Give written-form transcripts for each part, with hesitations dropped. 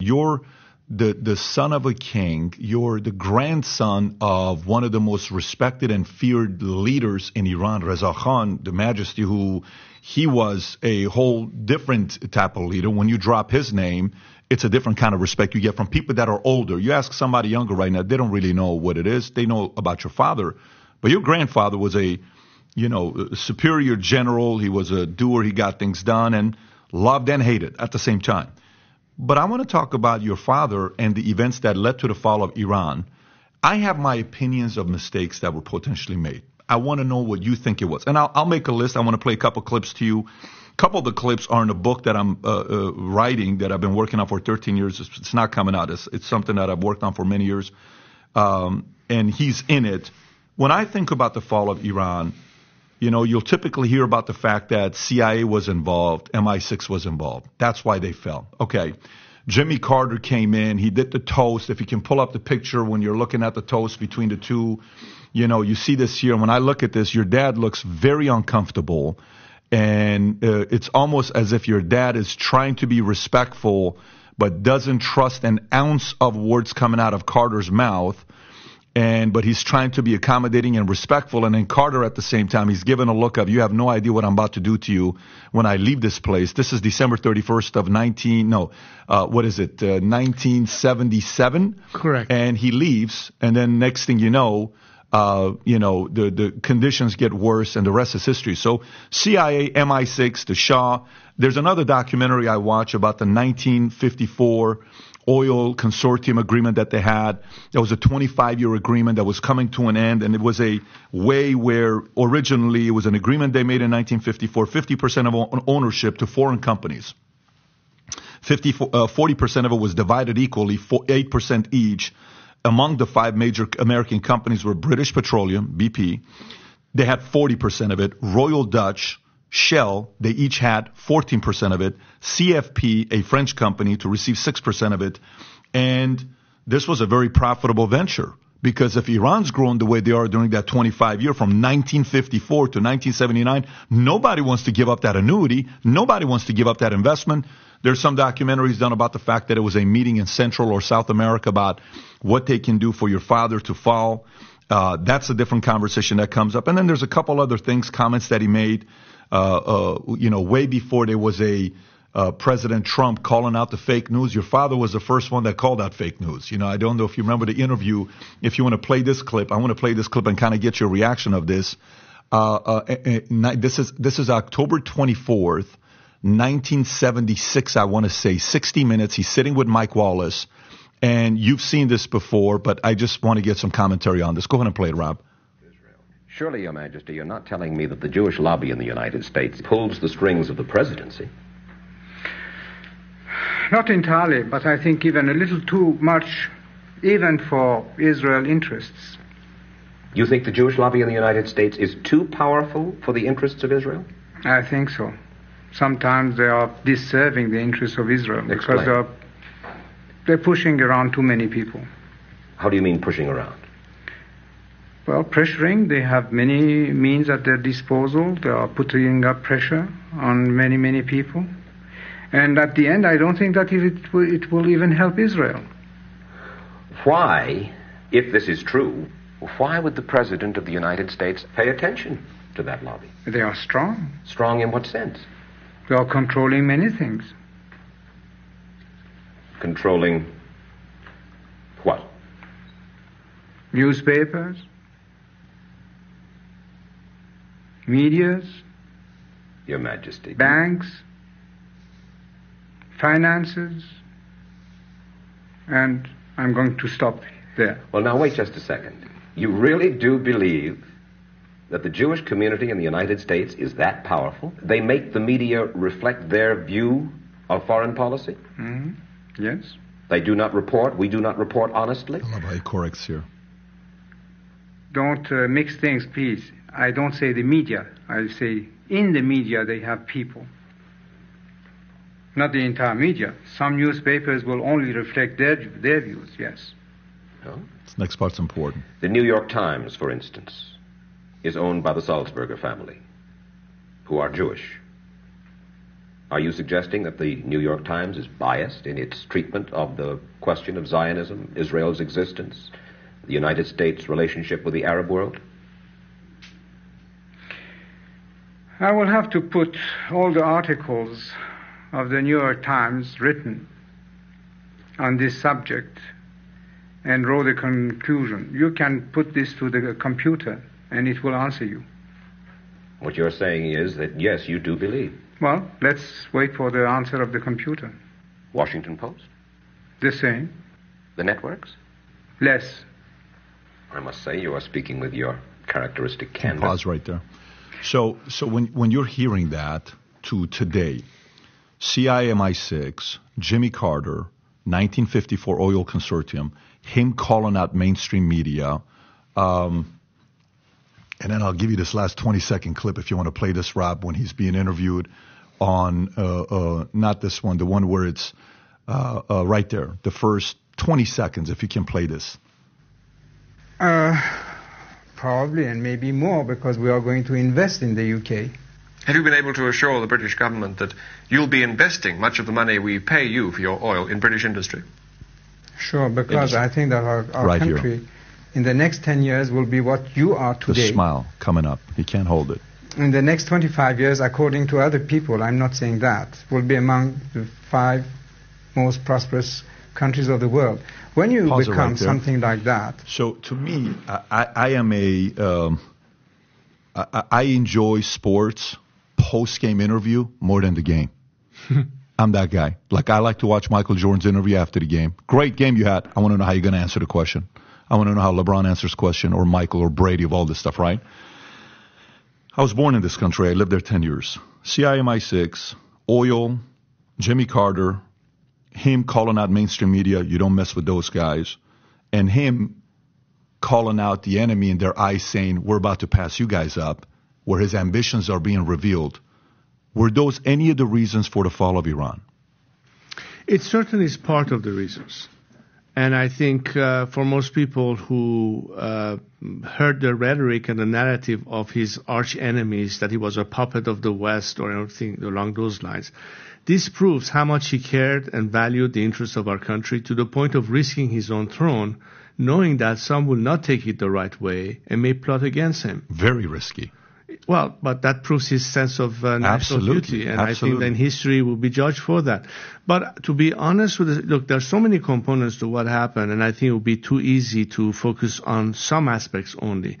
You're the son of a king. You're the grandson of one of the most respected and feared leaders in Iran, Reza Khan, the Majesty, who he was a whole different type of leader. When you drop his name, it's a different kind of respect you get from people that are older. You ask somebody younger right now, they don't really know what it is. They know about your father. But your grandfather was a superior general. He was a doer. He got things done and loved and hated at the same time. But I want to talk about your father and the events that led to the fall of Iran. I have my opinions of mistakes that were potentially made. I want to know what you think it was. And I'll make a list. I want to play a couple clips to you. A couple of the clips are in a book that I'm writing that I've been working on for 13 years. It's not coming out. It's something that I've worked on for many years. And he's in it. When I think about the fall of Iran, you'll typically hear about the fact that CIA was involved, MI6 was involved. That's why they fell. Okay. Jimmy Carter came in. He did the toast. If you can pull up the picture when you're looking at the toast between the two, you see this here. When I look at this, your dad looks very uncomfortable. And it's almost as if your dad is trying to be respectful, but doesn't trust an ounce of words coming out of Carter's mouth. But he's trying to be accommodating and respectful. And then Carter at the same time, he's given a look of, you have no idea what I'm about to do to you when I leave this place. This is December 31st of 1977. Correct. And he leaves. And then next thing the conditions get worse and the rest is history. So CIA, MI6, the Shah. There's another documentary I watch about the 1954 oil consortium agreement that they had. That was a 25-year agreement that was coming to an end, and it was a way where originally it was an agreement they made in 1954, 50% of ownership to foreign companies. 40% of it was divided equally, 8% each. Among the 5 major American companies were British Petroleum, BP. They had 40% of it. Royal Dutch, Shell, they each had 14% of it. CFP, a French company, to receive 6% of it. And this was a very profitable venture because if Iran's grown the way they are during that 25-year from 1954 to 1979, nobody wants to give up that annuity. Nobody wants to give up that investment. There's some documentaries done about the fact that it was a meeting in Central or South America about what they can do for your father to fall. That's a different conversation that comes up. And then there's a couple other things, comments that he made, way before there was a President Trump calling out the fake news. Your father was the first one that called out fake news. I don't know if you remember the interview. If you want to play this clip, I want to play this clip and kind of get your reaction of this. This is October 24th. 1976, I want to say, 60 Minutes. He's sitting with Mike Wallace, and you've seen this before, but I just want to get some commentary on this. Go ahead and play it, Rob. Surely, Your Majesty, you're not telling me that the Jewish lobby in the United States pulls the strings of the presidency? Not entirely, but I think even a little too much, even for Israel interests. You think the Jewish lobby in the United States is too powerful for the interests of Israel? I think so. Sometimes they are disserving the interests of Israel because they're pushing around too many people. How do you mean pushing around? Well, pressuring. They have many means at their disposal. They are putting up pressure on many, many people. And at the end, I don't think that it will even help Israel. Why, if this is true, why would the President of the United States pay attention to that lobby? They are strong. Strong in what sense? They are controlling many things. Controlling what? Newspapers, medias, Your Majesty. Banks, finances, and I'm going to stop there. Well, now, wait just a second. You really do believe that the Jewish community in the United States is that powerful? They make the media reflect their view of foreign policy? Mm-hmm. Yes. They do not report. We do not report honestly. I love how he corrects here. Don't mix things, please. I don't say the media. I say in the media they have people. Not the entire media. Some newspapers will only reflect their views, yes. No? This next part's important. The New York Times, for instance, is owned by the Salzburger family, who are Jewish. Are you suggesting that the New York Times is biased in its treatment of the question of Zionism, Israel's existence, the United States' relationship with the Arab world? I will have to put all the articles of the New York Times written on this subject and draw the conclusion. You can put this to the computer and it will answer you. What you're saying is that, yes, you do believe. Well, let's wait for the answer of the computer. Washington Post? The same. The networks? Less. I must say you are speaking with your characteristic candor. Pause right there. So when you're hearing that to today, CIMI-6, Jimmy Carter, 1954 Oil Consortium, him calling out mainstream media, and then I'll give you this last 20-second clip if you want to play this, Rob, when he's being interviewed on, not this one, the one where it's right there, the first 20 seconds, if you can play this. Probably, and maybe more, because we are going to invest in the UK. Have you been able to assure the British government that you'll be investing much of the money we pay you for your oil in British industry? Sure, because I think that our right country here. In the next 10 years will be what you are today. The smile coming up. He can't hold it. In the next 25 years, according to other people, I'm not saying that, will be among the 5 most prosperous countries of the world. When you become something like that... So to me, I enjoy sports post-game interview more than the game. I'm that guy. Like, I like to watch Michael Jordan's interview after the game. Great game you had. I want to know how you're going to answer the question. I want to know how LeBron answers question, or Michael, or Brady, of all this stuff, right? I was born in this country. I lived there 10 years. CIMI-6, oil, Jimmy Carter, him calling out mainstream media, you don't mess with those guys, and him calling out the enemy in their eyes saying, we're about to pass you guys up, where his ambitions are being revealed. Were those any of the reasons for the fall of Iran? It certainly is part of the reasons. And I think for most people who heard the rhetoric and the narrative of his arch enemies, that he was a puppet of the West or anything along those lines, this proves how much he cared and valued the interests of our country, to the point of risking his own throne, knowing that some will not take it the right way and may plot against him. Very risky. Well, but that proves his sense of national duty, and I think then history will be judged for that. But to be honest with it, look, there's so many components to what happened, and I think it would be too easy to focus on some aspects only.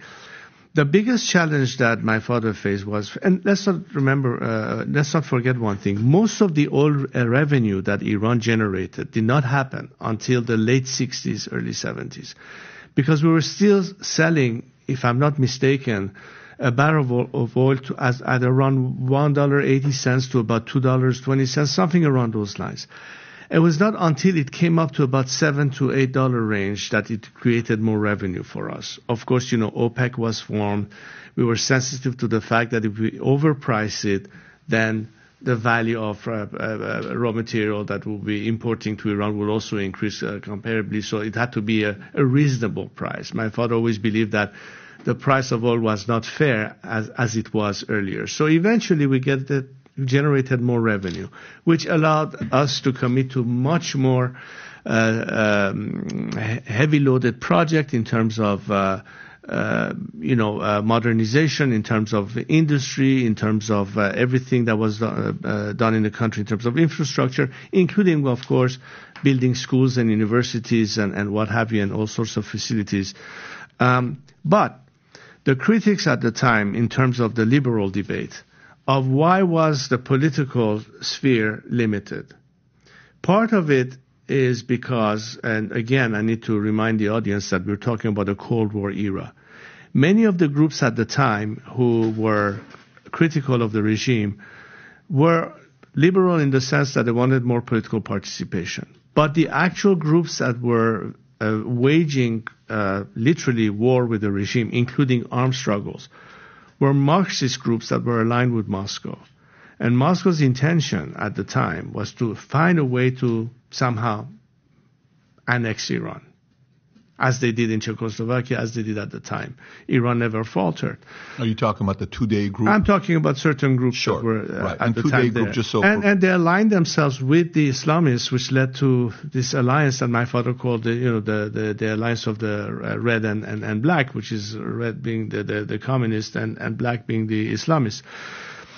The biggest challenge that my father faced was, and let's not forget one thing, most of the oil revenue that Iran generated did not happen until the late 60s, early 70s, because we were still selling, if I'm not mistaken, a barrel of oil at around $1.80 to about $2.20, something around those lines. It was not until it came up to about $7 to $8 range that it created more revenue for us. Of course, OPEC was formed. We were sensitive to the fact that if we overprice it, then the value of raw material that we'll be importing to Iran will also increase comparably. So it had to be a reasonable price. My father always believed that the price of oil was not fair as it was earlier. So eventually we generated more revenue, which allowed us to commit to much more heavy loaded project in terms of modernization, in terms of industry, in terms of everything that was done in the country in terms of infrastructure, including, of course, building schools and universities and what have you, and all sorts of facilities. But the critics at the time, in terms of the liberal debate, of why was the political sphere limited? Part of it is because, and again, I need to remind the audience that we're talking about the Cold War era. Many of the groups at the time who were critical of the regime were liberal in the sense that they wanted more political participation. But the actual groups that were waging literally war with the regime, including armed struggles, were Marxist groups that were aligned with Moscow. And Moscow's intention at the time was to find a way to somehow annex Iran. as they did in Czechoslovakia, as they did at the time. Iran never faltered. Are you talking about the Two-Day Group? I'm talking about certain groups that were at the time there. And they aligned themselves with the Islamists, which led to this alliance that my father called the alliance of the red and black, which is red being the communists and black being the Islamists.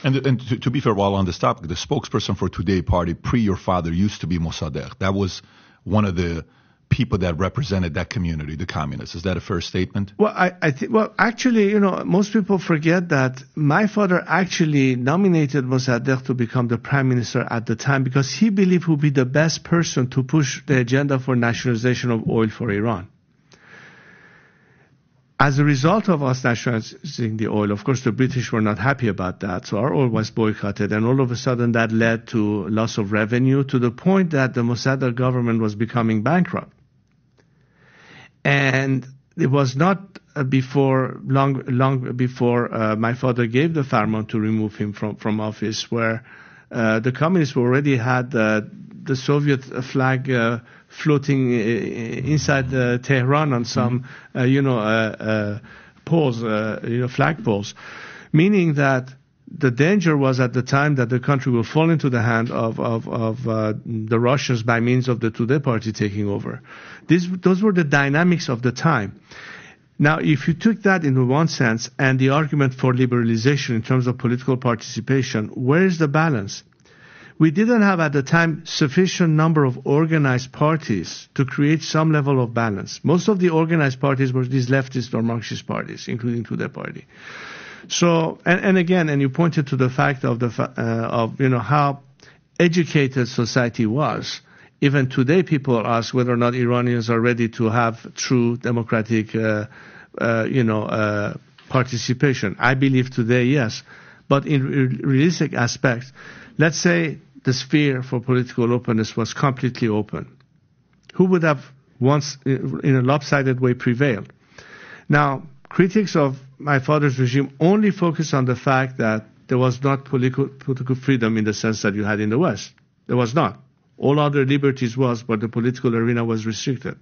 And to be fair, while on this topic, the spokesperson for Today Party pre your father used to be Mossadegh. That was one of the people that represented that community, the communists. Is that a fair statement? Well, actually, most people forget that my father actually nominated Mossadegh to become the prime minister at the time because he believed he would be the best person to push the agenda for nationalization of oil for Iran. As a result of us nationalizing the oil, of course, the British were not happy about that, so our oil was boycotted, and all of a sudden that led to loss of revenue to the point that the Mossadegh government was becoming bankrupt. And it was not long before my father gave the farman to remove him from office, where the communists already had the Soviet flag floating inside Tehran on some, poles, flag poles, meaning that the danger was at the time that the country will fall into the hand of the Russians by means of the Tudeh party taking over. Those were the dynamics of the time. Now, if you took that into one sense and the argument for liberalization in terms of political participation, where is the balance? We didn't have at the time sufficient number of organized parties to create some level of balance. Most of the organized parties were these leftist or Marxist parties, including Tudeh party. So, and you pointed to the fact of how educated society was. Even today, people ask whether or not Iranians are ready to have true democratic, participation. I believe today, yes, but in realistic aspects, let's say the sphere for political openness was completely open. Who would have once, in a lopsided way, prevailed? Now, critics of my father's regime only focus on the fact that there was not political freedom in the sense that you had in the West. There was not. All other liberties was, but the political arena was restricted.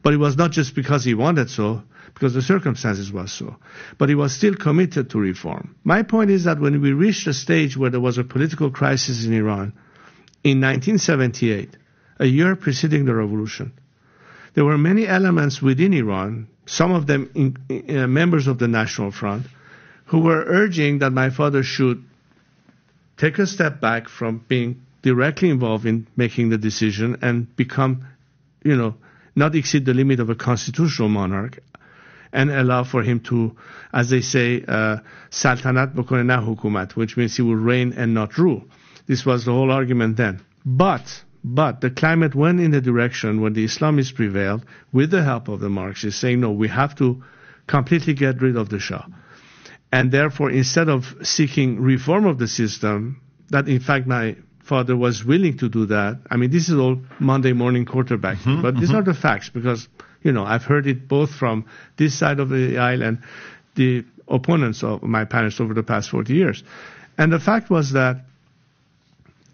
But it was not just because he wanted so, because the circumstances was so. But he was still committed to reform. My point is that when we reached a stage where there was a political crisis in Iran, in 1978, a year preceding the revolution, there were many elements within Iran, some of them members of the National Front, who were urging that my father should take a step back from being directly involved in making the decision and become, not exceed the limit of a constitutional monarch and allow for him to, as they say, saltanat bokone na hukumat, which means he will reign and not rule. This was the whole argument then. But the climate went in the direction when the Islamists prevailed with the help of the Marxists, saying, no, we have to completely get rid of the Shah. And therefore, instead of seeking reform of the system, that in fact my father was willing to do that. I mean, this is all Monday morning quarterbacking, but these are the facts because, I've heard it both from this side of the aisle and the opponents of my parents over the past 40 years. And the fact was that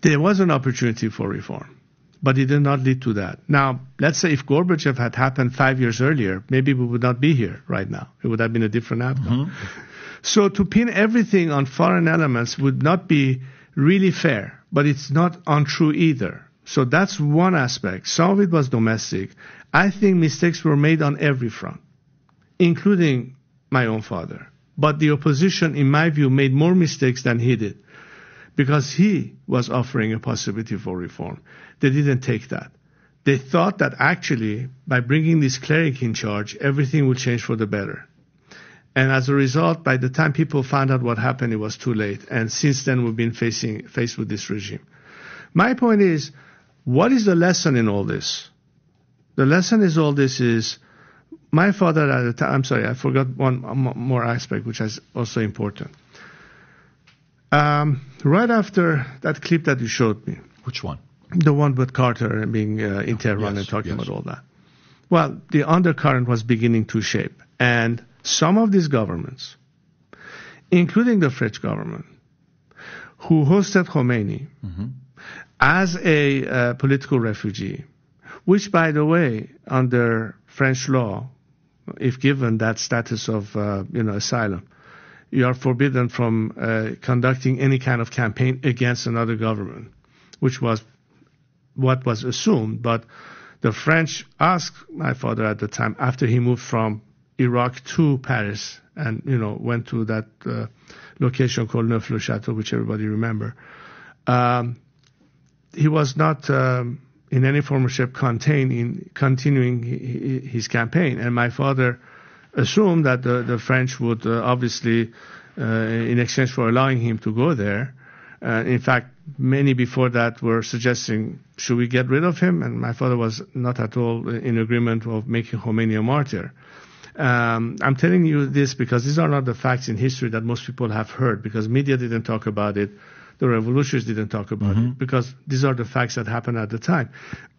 there was an opportunity for reform, but it did not lead to that. Now, let's say if Gorbachev had happened 5 years earlier, maybe we would not be here right now. It would have been a different outcome. So to pin everything on foreign elements would not be really fair, but it's not untrue either. So that's one aspect. Some of it was domestic. I think mistakes were made on every front, including my own father. But the opposition, in my view, made more mistakes than he did because he was offering a possibility for reform. They didn't take that. They thought that actually, by bringing this cleric in charge, everything would change for the better. And as a result, by the time people found out what happened, it was too late. And since then, we've been faced with this regime. My point is, what is the lesson in all this? The lesson in all this is, my father at the time, I'm sorry, I forgot one more aspect, which is also important. Right after that clip that you showed me. Which one? The one with Carter being in Tehran and talking about all that. Well, the undercurrent was beginning to shape. And some of these governments, including the French government, who hosted Khomeini as a political refugee, which, by the way, under French law, if given that status of asylum, you are forbidden from conducting any kind of campaign against another government, which was what was assumed. But the French asked my father at the time, after he moved from Iraq to Paris and, went to that location called Neuf-le-Château, which everybody remember. He was not in any form or shape continuing his campaign. And my father assumed that the French would obviously, in exchange for allowing him to go there, in fact, many before that were suggesting, should we get rid of him? And my father was not at all in agreement of making Khomeini a martyr. I'm telling you this because these are not the facts in history that most people have heard, because media didn't talk about it, the revolutionaries didn't talk about it, because these are the facts that happened at the time.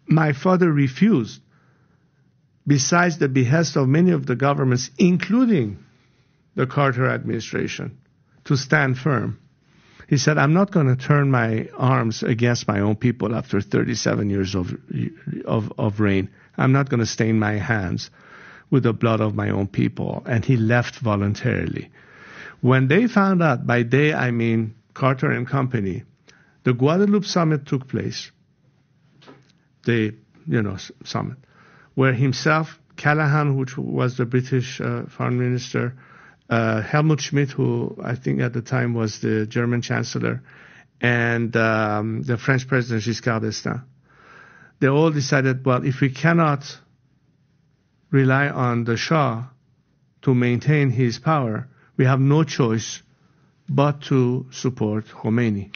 My father refused, besides the behest of many of the governments, including the Carter administration, to stand firm. He said, I'm not going to turn my arms against my own people after 37 years of reign. I'm not going to stain my hands with the blood of my own people. And he left voluntarily. When they found out, by they I mean Carter and company, the Guadeloupe summit took place, the summit, where himself, Callahan, which was the British foreign minister, Helmut Schmidt, who I think at the time was the German chancellor, and the French president Giscard d'Estaing. They all decided, well, if we cannot rely on the Shah to maintain his power, we have no choice but to support Khomeini.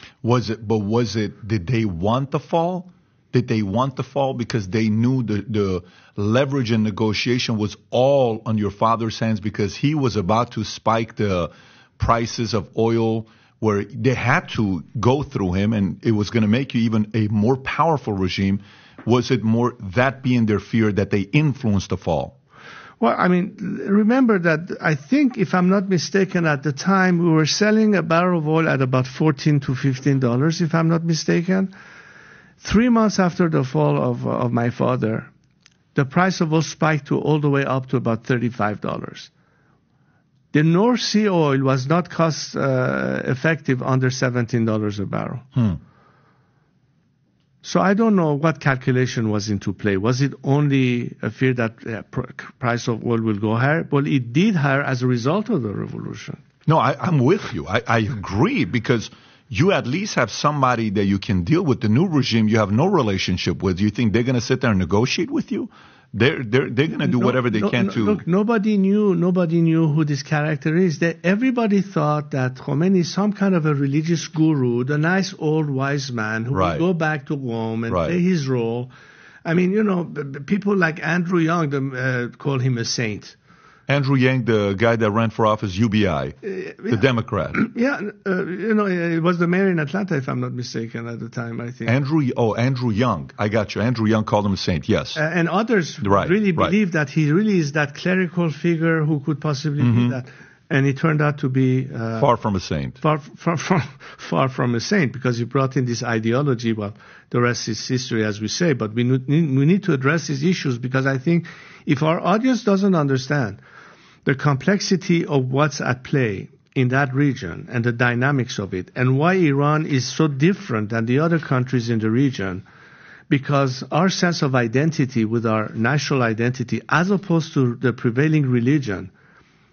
Did they want the fall? Did they want the fall because they knew the leverage and negotiation was all on your father's hands, because he was about to spike the prices of oil, where they had to go through him, and it was going to make you even a more powerful regime? Was it more that being their fear that they influenced the fall? Well, I mean, remember that I think, if I'm not mistaken, at the time we were selling a barrel of oil at about $14 to $15, if I'm not mistaken. 3 months after the fall of my father, the price of oil spiked all the way up to about $35. The North Sea oil was not cost effective under $17 a barrel. So I don't know what calculation was into play. Was it only a fear that price of oil will go higher? Well, it did higher as a result of the revolution. No, I'm with you. I agree, because you at least have somebody that you can deal with. The new regime you have no relationship with. You think they're going to sit there and negotiate with you? They're going to do whatever they can to. Look, nobody knew who this character is. Everybody thought that Khomeini is some kind of a religious guru, the nice old wise man who will go back to Rome and play his role. I mean, people like Andrew Young call him a saint. Andrew Yang, the guy that ran for office, UBI, the Democrat. Yeah, it was the mayor in Atlanta, if I'm not mistaken, at the time, I think. Andrew Young. I got you. Andrew Young called him a saint, yes. And others really believe that he really is that clerical figure who could possibly be that. And he turned out to be... far from a saint. Far from a saint, because he brought in this ideology. Well, the rest is history, as we say. But we need to address these issues, because I think if our audience doesn't understand the complexity of what's at play in that region and the dynamics of it, and why Iran is so different than the other countries in the region, because our sense of identity with our national identity, as opposed to the prevailing religion,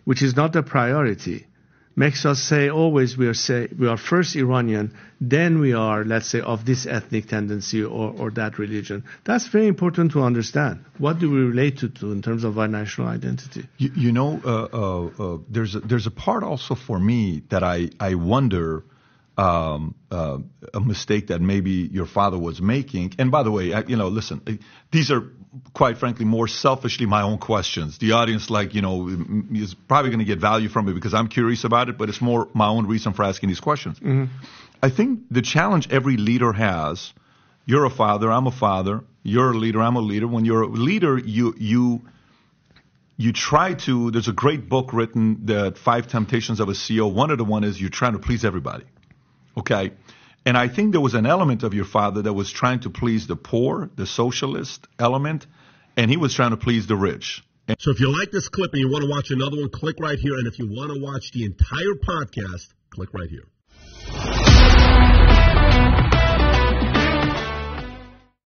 which is not the priority, makes us say always we are first Iranian, then we are, let's say, of this ethnic tendency or that religion. That's very important to understand. What do we relate to in terms of our national identity? There's a part also for me that I wonder, a mistake that maybe your father was making. And by the way, listen, these are quite frankly more selfishly my own questions. The audience, is probably going to get value from it because I'm curious about it, but it's more my own reason for asking these questions. I think the challenge every leader has, you're a father, I'm a father, you're a leader, I'm a leader. When you're a leader, you try to, there's a great book written, The 5 Temptations of a CEO. One of the one is you're trying to please everybody. Okay? And I think there was an element of your father that was trying to please the poor, the socialist element, And he was trying to please the rich. So if you like this clip and you want to watch another one, click right here. And if you want to watch the entire podcast, click right here.